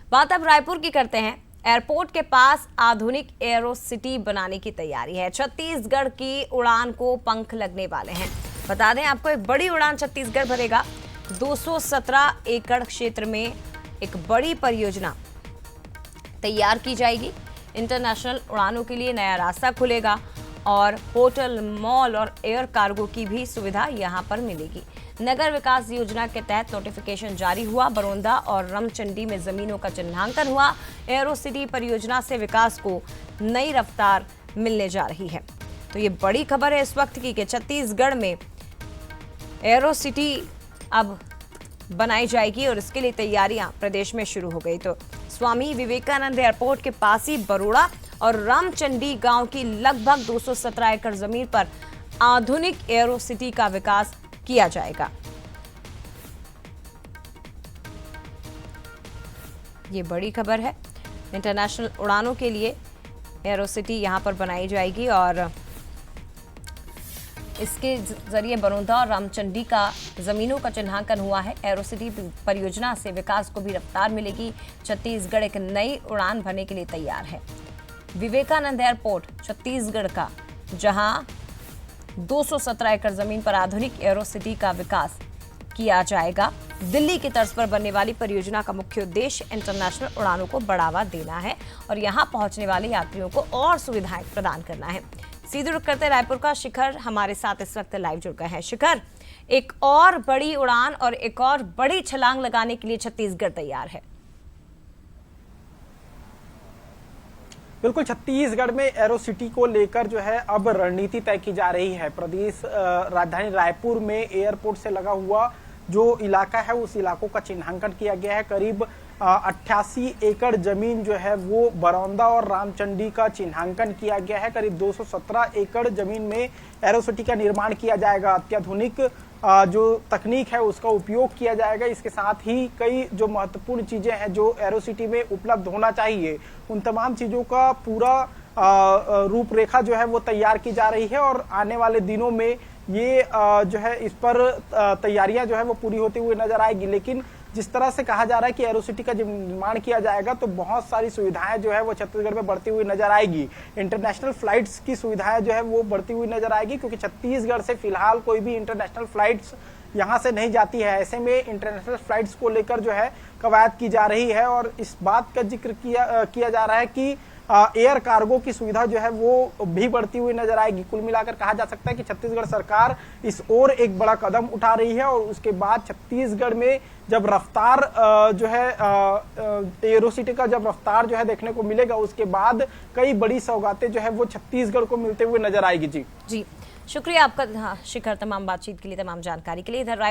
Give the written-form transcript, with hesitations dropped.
बात अब रायपुर की करते हैं। एयरपोर्ट के पास आधुनिक एरो सिटी बनाने की तैयारी है। छत्तीसगढ़ की उड़ान को पंख लगने वाले हैं। बता दें आपको, एक बड़ी उड़ान छत्तीसगढ़ भरेगा। 217 एकड़ क्षेत्र में एक बड़ी परियोजना तैयार की जाएगी। इंटरनेशनल उड़ानों के लिए नया रास्ता खुलेगा और होटल, मॉल और एयर कार्गो की भी सुविधा यहां पर मिलेगी। नगर विकास योजना के तहत नोटिफिकेशन जारी हुआ। बरौंदा और रमचंडी में जमीनों का चिन्हांकन हुआ। एरो सिटी परियोजना से विकास को नई रफ्तार मिलने जा रही है। तो ये बड़ी खबर है इस वक्त की कि छत्तीसगढ़ में एरो सिटी अब बनाई जाएगी और इसके लिए तैयारियां प्रदेश में शुरू हो गई। तो स्वामी विवेकानंद एयरपोर्ट के पास ही बरोड़ा और रामचंडी गांव की लगभग 217 एकड़ जमीन पर आधुनिक एरो सिटी का विकास किया जाएगा। ये बड़ी खबर है। इंटरनेशनल उड़ानों के लिए एरो सिटी यहां पर बनाई जाएगी और इसके जरिए बरौंदा और रामचंडी का जमीनों का चिन्हांकन हुआ है। एरो सिटी परियोजना से विकास को भी रफ्तार मिलेगी। छत्तीसगढ़ एक नई उड़ान भरने के लिए तैयार है। विवेकानंद एयरपोर्ट छत्तीसगढ़ का, जहां 217 एकड़ जमीन पर आधुनिक एरो सिटी का विकास किया जाएगा। दिल्ली की तर्ज पर बनने वाली परियोजना का मुख्य उद्देश्य इंटरनेशनल उड़ानों को बढ़ावा देना है और यहां पहुंचने वाले यात्रियों को और सुविधाएं प्रदान करना है। सीधे रुख करते रायपुर का शिखर हमारे साथ इस वक्त लाइव जुड़ गए हैं। शिखर, एक और बड़ी उड़ान और एक और बड़ी छलांग लगाने के लिए छत्तीसगढ़ तैयार है। बिल्कुल, छत्तीसगढ़ में एरो सिटी को लेकर जो है अब रणनीति तय की जा रही है। प्रदेश राजधानी रायपुर में एयरपोर्ट से लगा हुआ जो इलाका है उस इलाकों का चिन्हांकन किया गया है। करीब 88 एकड़ जमीन जो है वो बरौंदा और रामचंडी का चिन्हांकन किया गया है। करीब 217 एकड़ जमीन में एरो सिटी का निर्माण किया जाएगा। अत्याधुनिक जो तकनीक है उसका उपयोग किया जाएगा। इसके साथ ही कई जो महत्वपूर्ण चीजें हैं जो एरो सिटी में उपलब्ध होना चाहिए, उन तमाम चीजों का पूरा रूपरेखा जो है वो तैयार की जा रही है और आने वाले दिनों में ये जो है इस पर तैयारियां जो है वो पूरी होती हुई नजर आएगी। लेकिन जिस तरह से कहा जा रहा है कि एरो सिटी का जब निर्माण किया जाएगा तो बहुत सारी सुविधाएं जो है वो छत्तीसगढ़ में बढ़ती हुई नजर आएगी। इंटरनेशनल फ्लाइट्स की सुविधाएं जो है वो बढ़ती हुई नजर आएगी, क्योंकि छत्तीसगढ़ से फिलहाल कोई भी इंटरनेशनल फ्लाइट्स यहाँ से नहीं जाती है। ऐसे में इंटरनेशनल फ्लाइट्स को लेकर जो है कवायद की जा रही है और इस बात का जिक्र किया जा रहा है कि एयर कार्गो की सुविधा जो है वो भी बढ़ती हुई नजर आएगी। कुल मिलाकर कहा जा सकता है कि छत्तीसगढ़ सरकार इस ओर एक बड़ा कदम उठा रही है और उसके बाद छत्तीसगढ़ में जब रफ्तार जो है एरो सिटी का जब रफ्तार जो है देखने को मिलेगा, उसके बाद कई बड़ी सौगातें जो है वो छत्तीसगढ़ को मिलते हुए नजर आएगी। जी शुक्रिया आपका शिखर, तमाम बातचीत के लिए, तमाम जानकारी के लिए। इधर